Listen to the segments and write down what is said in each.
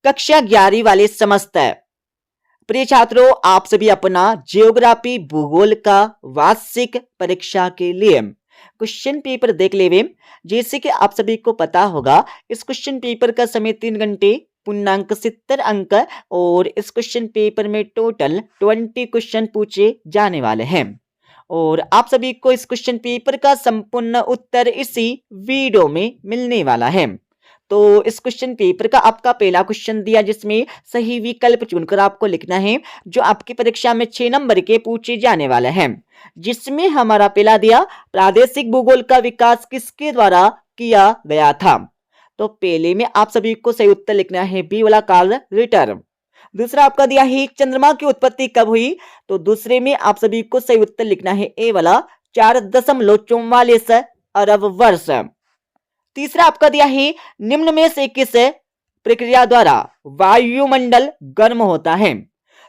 कक्षा 11वीं वाले समस्त प्रिय छात्रों, आप सभी अपना जियोग्राफी भूगोल का वार्षिक परीक्षा के लिए क्वेश्चन पेपर देख लेवे। जैसे कि आप सभी को पता होगा, इस क्वेश्चन पेपर का समय 3 घंटे, पूर्णांक 70 अंक और इस क्वेश्चन पेपर में टोटल 20 क्वेश्चन पूछे जाने वाले हैं और आप सभी को इस क्वेश्चन पेपर का संपूर्ण उत्तर इसी वीडियो में मिलने वाला है। तो इस क्वेश्चन पेपर का आपका पहला क्वेश्चन दिया जिसमें सही विकल्प चुनकर आपको लिखना है, जो आपकी परीक्षा में 6 नंबर के पूछे जाने वाले हैं। जिसमें हमारा पहला दिया, प्रादेशिक भूगोल का विकास किसके द्वारा किया गया था। तो पहले में आप सभी को सही उत्तर लिखना है बी वाला, कार्ल रिटर। दूसरा आपका दिया है चंद्रमा की उत्पत्ति कब हुई, तो दूसरे में आप सभी को सही उत्तर लिखना है ए वाला, 4.44 अरब वर्ष। तीसरा आपका दिया है निम्न में से किस प्रक्रिया द्वारा वायुमंडल गर्म होता है,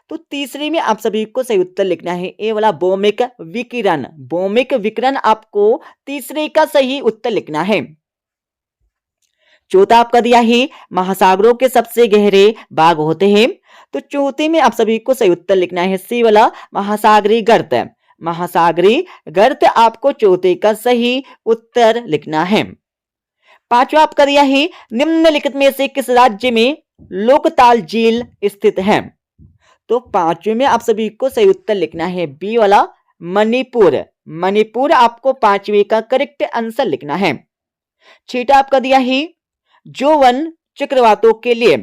तो तीसरे में आप सभी को सही उत्तर लिखना है ए वाला, भौमिक विकिरण। भौमिक विकिरण आपको तीसरे का सही उत्तर लिखना है। चौथा आपका दिया है महासागरों के सबसे गहरे भाग होते हैं, तो चौथे में आप सभी को सही उत्तर लिखना है सी वाला, महासागरीय गर्त। महासागरीय गर्त आपको चौथे का सही उत्तर लिखना है। पांचवा आपका दिया है निम्नलिखित में से किस राज्य में लोकताल झील स्थित है, तो पांचवे में आप सभी को सही उत्तर लिखना है बी वाला, मणिपुर। मणिपुर आपको पांचवे का करेक्ट आंसर लिखना है। छठा आपका दिया है जो वन चक्रवातों के लिए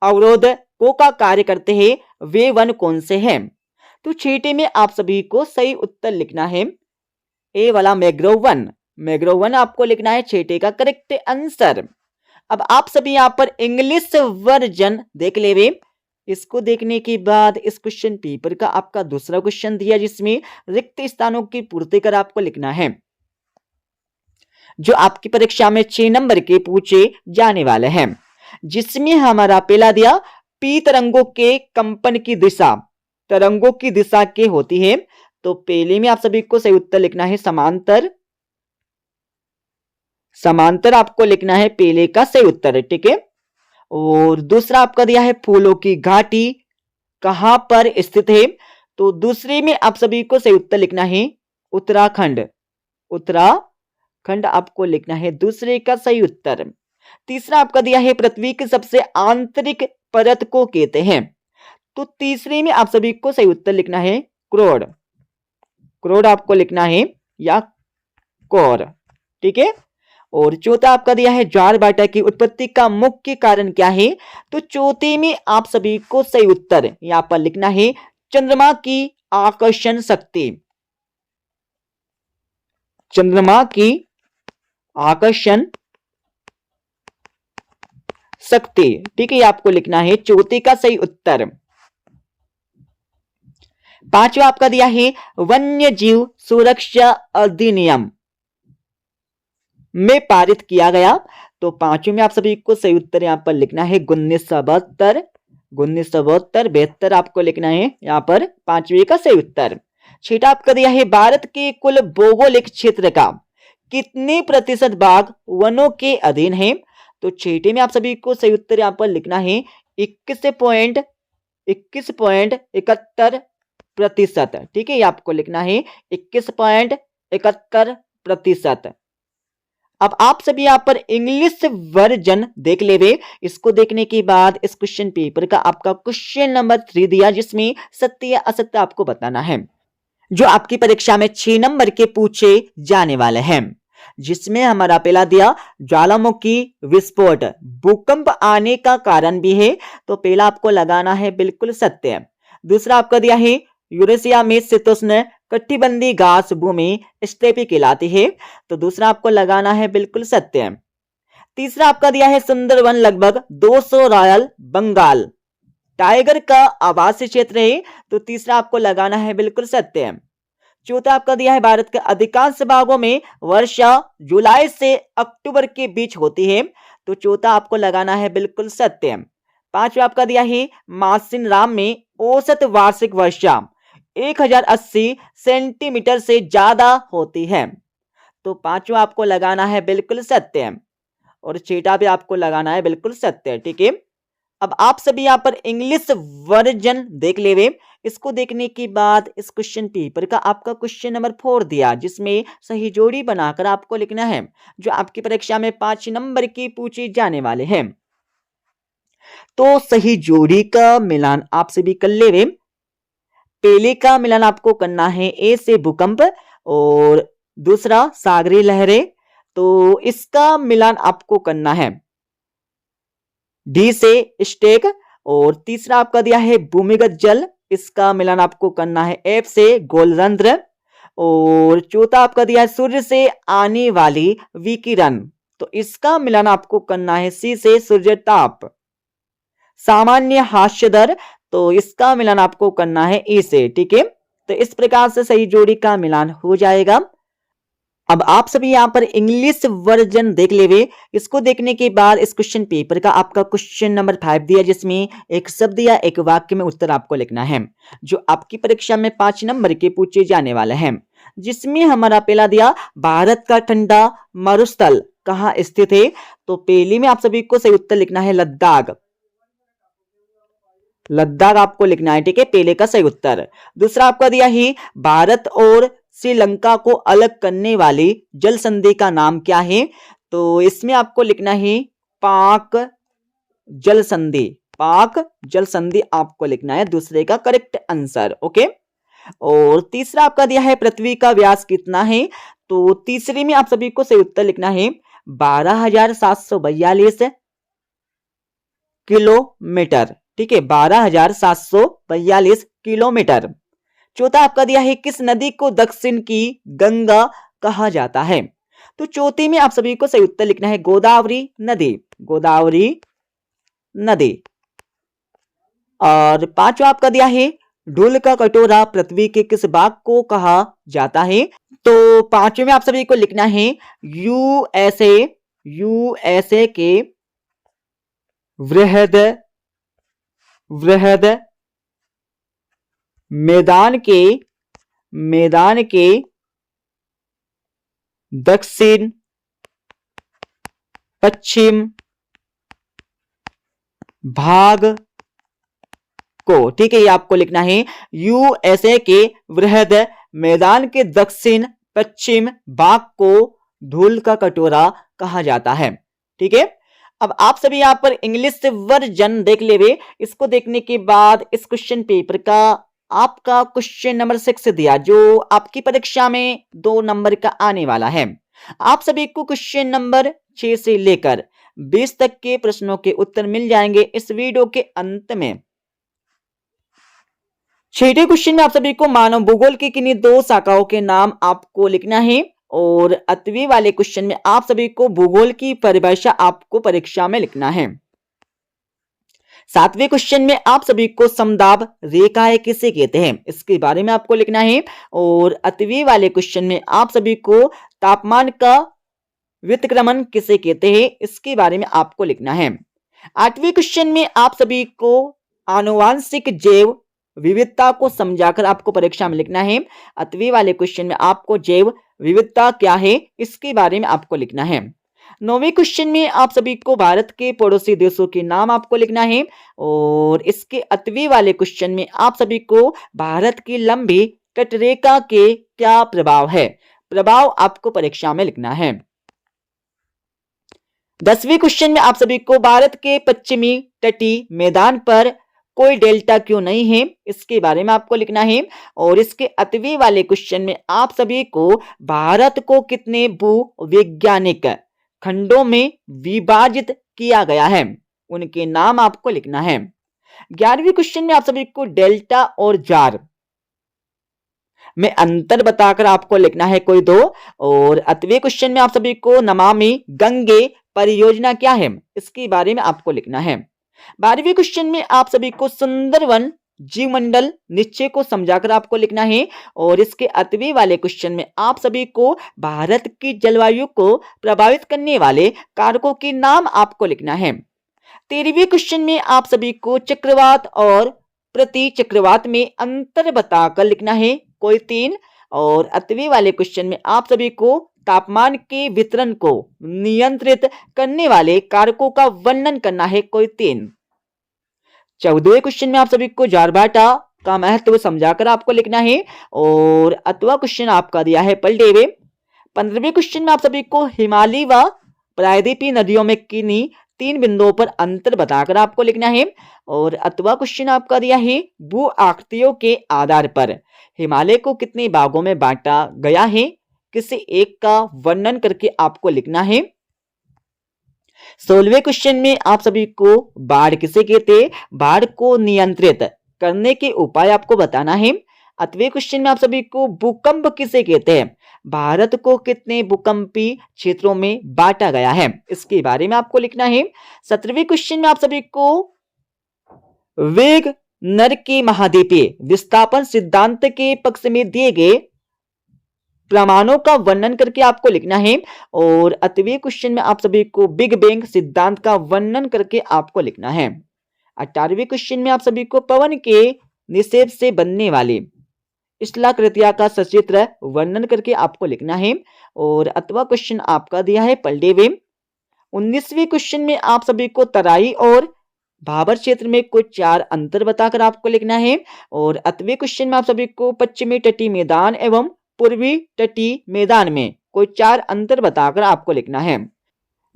अवरोधकों का कार्य करते हैं वे वन कौन से हैं, तो छठे में आप सभी को सही उत्तर लिखना है ए वाला, मैंग्रोव वन। मैंग्रोव वन आपको लिखना है छठे का करेक्ट आंसर। अब आप सभी यहां पर इंग्लिश वर्जन देख लेवे। इसको देखने के बाद इस क्वेश्चन पेपर का आपका दूसरा क्वेश्चन दिया जिसमें रिक्त स्थानों की पूर्ति कर आपको लिखना है, जो आपकी परीक्षा में 6 नंबर के पूछे जाने वाले हैं। जिसमें हमारा पहला दिया पी तरंगों के कंपन की दिशा, तरंगों की दिशा के होती है, तो पहले में आप सभी को सही उत्तर लिखना है समांतर। समांतर आपको लिखना है पहले का सही उत्तर, ठीक है। और दूसरा आपका दिया है फूलों की घाटी कहां पर स्थित है, तो दूसरे में आप सभी को सही उत्तर लिखना है उत्तराखंड। उत्तराखंड आपको लिखना है दूसरे का सही उत्तर। तीसरा आपका दिया है पृथ्वी की सबसे आंतरिक परत को कहते हैं, तो तीसरे में आप सभी को सही उत्तर लिखना है क्रोड। क्रोड आपको लिखना है या कोर, ठीक है। और चौथा आपका दिया है ज्वार-भाटा की उत्पत्ति का मुख्य कारण क्या है, तो चौथे में आप सभी को सही उत्तर यहां पर लिखना है चंद्रमा की आकर्षण शक्ति। चंद्रमा की आकर्षण शक्ति, ठीक है, आपको लिखना है चौथे का सही उत्तर। पांचवा आपका दिया है वन्य जीव सुरक्षा अधिनियम में पारित किया गया, तो पांचवें में आप सभी को सही उत्तर यहां पर लिखना है 1972। 1972 आपको लिखना है यहां पर पांचवें का सही उत्तर। छठा आपका दिया है भारत के कुल भौगोलिक क्षेत्र का कितने प्रतिशत भाग वनों के अधीन है, तो छठे में आप सभी को सही उत्तर यहां पर लिखना है 21.71%, ठीक है, ये आपको लिखना है 21.71%। अब आप सभी यहां पर इंग्लिश वर्जन देख लेवे। इसको देखने के बाद इस क्वेश्चन पेपर का आपका क्वेश्चन नंबर 3 दिया जिसमें सत्य या असत्य आपको बताना है, जो आपकी परीक्षा में 6 नंबर के पूछे जाने वाले हैं। जिसमें हमारा पहला दिया ज्वालामुखी विस्फोट भूकंप आने का कारण भी है, तो पहला आपको लगाना है बिल्कुल सत्य। दूसरा आपका दिया है यूरेशिया में शीतोष्ण कटिबंधीय घास भूमि स्टेपी कहलाती है, तो दूसरा आपको लगाना है बिल्कुल सत्य। तीसरा आपका दिया है सुंदरवन लगभग 200 रॉयल बंगाल टाइगर का आवासीय क्षेत्र है, तो तीसरा आपको लगाना है बिल्कुल सत्य। चौथा आपका दिया है भारत के अधिकांश भागों में वर्षा जुलाई से अक्टूबर के बीच होती है, तो चौथा आपको लगाना है बिल्कुल सत्य। पांचवा आपका दिया है मासिन राम में औसत वार्षिक वर्षा 1080 सेंटीमीटर से ज्यादा होती है, तो पांचवा आपको लगाना है बिल्कुल सत्य और छठा भी आपको लगाना है बिल्कुल सत्य, ठीक है। अब आप सभी यहाँ पर इंग्लिश वर्जन देख लेवे। इसको देखने के बाद इस क्वेश्चन पेपर का आपका क्वेश्चन नंबर 4 दिया, जिसमें सही जोड़ी बनाकर आपको लिखना है, जो आपकी परीक्षा में 5 नंबर की पूछी जाने वाले हैं। तो सही जोड़ी का मिलान आप सभी कर लेवे। पहले का मिलान आपको करना है ए से भूकंप और दूसरा सागरी लहरें, तो इसका मिलान आपको करना है डी से स्टेक, और तीसरा आपका दिया है भूमिगत जल, इसका मिलान आपको करना है एफ से गोलरंध्र, और चौथा आपका दिया है सूर्य से आने वाली विकिरण, तो इसका मिलान आपको करना है सी से सूर्य ताप। सामान्य हास्य दर, तो इसका मिलान आपको करना है ई से। ठीक है, तो इस प्रकार से सही जोड़ी का मिलान हो जाएगा। अब आप सभी यहां पर इंग्लिश वर्जन देख लेवे। इसको देखने के बाद इस क्वेश्चन पेपर का आपका क्वेश्चन नंबर 5 दिया, जिसमें एक शब्द या एक वाक्य में उत्तर आपको लिखना है, जो आपकी परीक्षा में 5 नंबर के पूछे जाने वाले हैं। जिसमें हमारा पहला दिया भारत का ठंडा मरुस्थल कहाँ स्थित है, तो पहले में आप सभी को सही उत्तर लिखना है लद्दाख। लद्दाख आपको लिखना है। ठीक है, पहले का सही उत्तर। दूसरा आपका दिया ही भारत और श्रीलंका को अलग करने वाली जल संधि का नाम क्या है, तो इसमें आपको लिखना है पाक जल संधि। पाक जल संधि आपको लिखना है, दूसरे का करेक्ट आंसर। ओके, और तीसरा आपका दिया है पृथ्वी का व्यास कितना है, तो तीसरे में आप सभी को सही उत्तर लिखना है 12,742 किलोमीटर। ठीक है, 12,742 किलोमीटर। चौथा आपका दिया है किस नदी को दक्षिण की गंगा कहा जाता है, तो चौथे में आप सभी को सही उत्तर लिखना है गोदावरी नदी। गोदावरी नदी। और पांचवा आपका दिया है ढूल का कटोरा पृथ्वी के किस भाग को कहा जाता है, तो पांचवे में आप सभी को लिखना है यूएसए। यूएसए के वृहद मैदान के दक्षिण पश्चिम भाग को। ठीक है, ये आपको लिखना है यूएसए के वृहद मैदान के दक्षिण पश्चिम भाग को धूल का कटोरा कहा जाता है। ठीक है, अब आप सभी यहां पर इंग्लिश वर्जन देख लेवे। इसको देखने के बाद इस क्वेश्चन पेपर का आपका क्वेश्चन नंबर 6 दिया, जो आपकी परीक्षा में 2 नंबर का आने वाला है। आप सभी को क्वेश्चन नंबर 6 से लेकर 20 तक के प्रश्नों के उत्तर मिल जाएंगे इस वीडियो के अंत में। छठे क्वेश्चन में आप सभी को मानव भूगोल की किन्हीं 2 शाखाओं के नाम आपको लिखना है, और 8वीं वाले क्वेश्चन में आप सभी को भूगोल की परिभाषा आपको परीक्षा में लिखना है। 7वें क्वेश्चन में आप सभी को समदाब रेखाएं किसे कहते हैं, इसके बारे में आपको लिखना है, और 8वीं वाले क्वेश्चन में आप सभी को तापमान का व्युत्क्रमण किसे कहते हैं, इसके बारे में आपको लिखना है। 8वें क्वेश्चन में आप सभी को आनुवांशिक जैव विविधता को समझाकर आपको परीक्षा में लिखना है। 8वीं वाले क्वेश्चन में आपको जैव विविधता क्या है, इसके बारे में आपको लिखना है। 9वें क्वेश्चन में आप सभी को भारत के पड़ोसी देशों के नाम आपको लिखना है, और इसके 8वीं वाले क्वेश्चन में आप सभी को भारत की लंबी तटरेखा के क्या प्रभाव है, प्रभाव आपको परीक्षा में लिखना है। 10वें क्वेश्चन में आप सभी को भारत के पश्चिमी तटीय मैदान पर कोई डेल्टा क्यों नहीं है, इसके बारे में आपको लिखना है, और इसके 8वीं वाले क्वेश्चन में आप सभी को भारत को कितने भूवैज्ञानिक खंडों में विभाजित किया गया है, उनके नाम आपको लिखना है। 11वें क्वेश्चन में आप सभी को डेल्टा और जार में अंतर बताकर आपको लिखना है कोई 2, और 8वें क्वेश्चन में आप सभी को नमामि गंगे परियोजना क्या है, इसके बारे में आपको लिखना है। 12वें क्वेश्चन में आप सभी को सुंदरवन जीवमंडल निश्चय को समझाकर आपको लिखना है, और इसके 8वीं वाले क्वेश्चन में आप सभी को भारत की जलवायु को प्रभावित करने वाले कारकों के नाम आपको लिखना है। 13वें क्वेश्चन में आप सभी को चक्रवात और प्रति चक्रवात में अंतर बताकर लिखना है कोई 3, और 8वीं वाले क्वेश्चन में आप सभी को तापमान के वितरण को नियंत्रित करने वाले कारकों का वर्णन करना है कोई 3। 14वें क्वेश्चन में आप सभी को ज्वारभाटा का महत्व समझाकर आपको लिखना है और अथवा क्वेश्चन आपका दिया है पलटेवे। 15वें क्वेश्चन में आप सभी को हिमालय व प्रायद्वीपीय नदियों में किन्हीं 3 बिंदुओं पर अंतर बताकर आपको लिखना है और अथवा क्वेश्चन आपका दिया है भू आकृतियों के आधार पर हिमालय को कितने भागों में बांटा गया है, किसी एक का वर्णन करके आपको लिखना है। 16वें क्वेश्चन में आप सभी को बाढ़ किसे कहते हैं, बाढ़ को नियंत्रित करने के उपाय आपको बताना है। 8वें क्वेश्चन में आप सभी को भूकंप किसे कहते हैं, भारत को कितने भूकंपी क्षेत्रों में बांटा गया है, इसके बारे में आपको लिखना है। 17वें क्वेश्चन में आप सभी को वेग नर के महाद्वीपीय विस्थापन सिद्धांत के पक्ष में दिए गए प्रमाणों का वर्णन करके आपको लिखना है और 8वें क्वेश्चन में आप सभी को बिग बैंग सिद्धांत का वर्णन करके आपको लिखना है। 18वें क्वेश्चन में आप सभी को पवन के निषेध से बनने वाली स्थलाकृतियां का सचित्र वर्णन करके आपको लिखना है और अथवा क्वेश्चन आपका दिया है पलटेवे। 19वें क्वेश्चन में आप सभी को तराई और भाबर क्षेत्र में कुछ 4 अंतर बताकर आपको लिखना है और 8वें क्वेश्चन में आप सभी को पश्चिमी तटीय मैदान एवं पूर्वी तटीय मैदान में कोई 4 अंतर बताकर आपको लिखना है।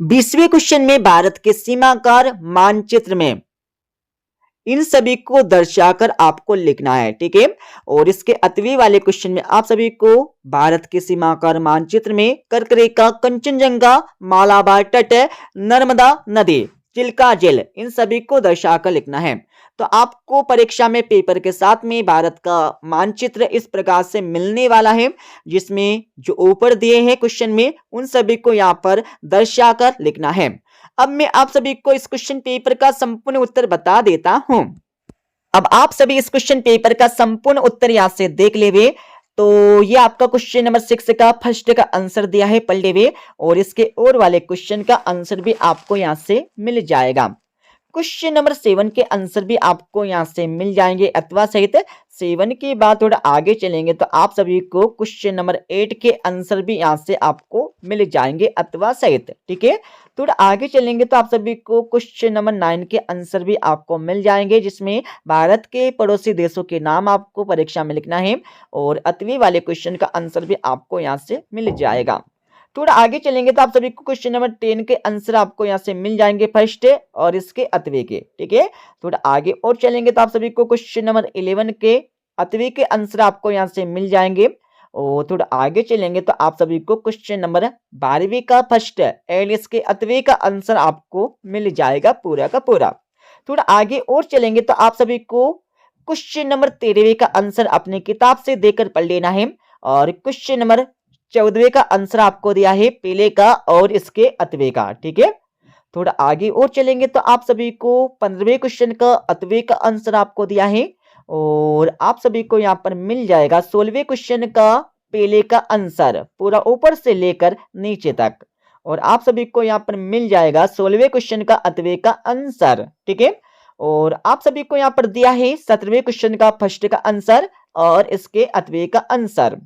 20वें क्वेश्चन में भारत के सीमाकार मानचित्र में इन सभी को दर्शाकर आपको लिखना है, ठीक है। और इसके 8वें वाले क्वेश्चन में आप सभी को भारत के सीमाकार मानचित्र में कर्क रेखा, कंचनजंगा, मालाबार तट, नर्मदा नदी, चिल्का झील, इन सभी को दर्शाकर लिखना है। तो आपको परीक्षा में पेपर के साथ में भारत का मानचित्र इस प्रकार से मिलने वाला है, जिसमें जो ऊपर दिए हैं क्वेश्चन में उन सभी को यहाँ पर दर्शाकर लिखना है। अब मैं आप सभी को इस क्वेश्चन पेपर का संपूर्ण उत्तर बता देता हूं। अब आप सभी इस क्वेश्चन पेपर का संपूर्ण उत्तर यहां से देख लेवे। तो ये आपका क्वेश्चन नंबर 6 का फर्स्ट का आंसर दिया है पलटेवे और इसके और वाले क्वेश्चन का आंसर भी आपको यहां से मिल जाएगा। क्वेश्चन नंबर 7 के आंसर भी आपको यहां से मिल जाएंगे अथवा सहित। 7 के बाद थोड़ा आगे चलेंगे तो आप सभी को क्वेश्चन नंबर 8 के आंसर भी यहां से आपको मिल जाएंगे अथवा सहित, ठीक है। थोड़ा आगे चलेंगे तो आप सभी को क्वेश्चन नंबर 9 के आंसर भी आपको मिल जाएंगे, जिसमें भारत के पड़ोसी देशों के नाम आपको परीक्षा में लिखना है और 8वें वाले क्वेश्चन का आंसर भी आपको यहाँ से मिल जाएगा। थोड़ा आगे चलेंगे तो आप सभी को क्वेश्चन नंबर 10 के आंसर आपको यहाँ से मिल जाएंगे फर्स्ट और इसके 8वें के, ठीक है। थोड़ा आगे और चलेंगे तो आप सभी को क्वेश्चन नंबर 11 के 8वें के आंसर आपको यहाँ से मिल जाएंगे और थोड़ा आगे चलेंगे तो आप सभी को क्वेश्चन नंबर 12वीं का फर्स्ट एंड इसके 8वें का आंसर आपको मिल जाएगा पूरा का पूरा। थोड़ा आगे और चलेंगे तो आप सभी को क्वेश्चन नंबर 13वें का आंसर अपनी किताब से देकर पढ़ लेना है और क्वेश्चन नंबर 14वें का आंसर आपको दिया है पहले का और इसके 8वें का, ठीक है। थोड़ा आगे और चलेंगे तो आप सभी को 15वें क्वेश्चन का 8वें का आंसर आपको दिया है और आप सभी को यहाँ पर मिल जाएगा 16वें क्वेश्चन का पहले का आंसर पूरा ऊपर से लेकर नीचे तक और आप सभी को यहाँ पर मिल जाएगा 16वें क्वेश्चन का 8वें का आंसर, ठीक है। और आप सभी को यहाँ पर दिया है 17वें क्वेश्चन का फर्स्ट का आंसर और इसके 8वें का आंसर।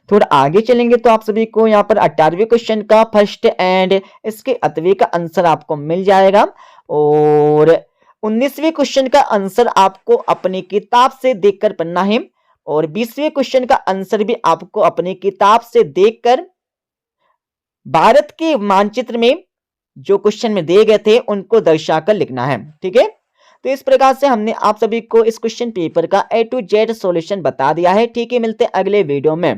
थोड़ा आगे चलेंगे तो आप सभी को यहाँ पर 18वें क्वेश्चन का फर्स्ट एंड इसके 8वें का आंसर आपको मिल जाएगा और 19वें क्वेश्चन का आंसर आपको अपनी किताब से देखकर पढ़ना है और 20वें क्वेश्चन का आंसर भी आपको अपनी किताब से देखकर भारत के मानचित्र में जो क्वेश्चन में दिए गए थे उनको दर्शाकर लिखना है, ठीक है। तो इस प्रकार से हमने आप सभी को इस क्वेश्चन पेपर का A to Z सॉल्यूशन बता दिया है, ठीक है। मिलते हैं अगले वीडियो में।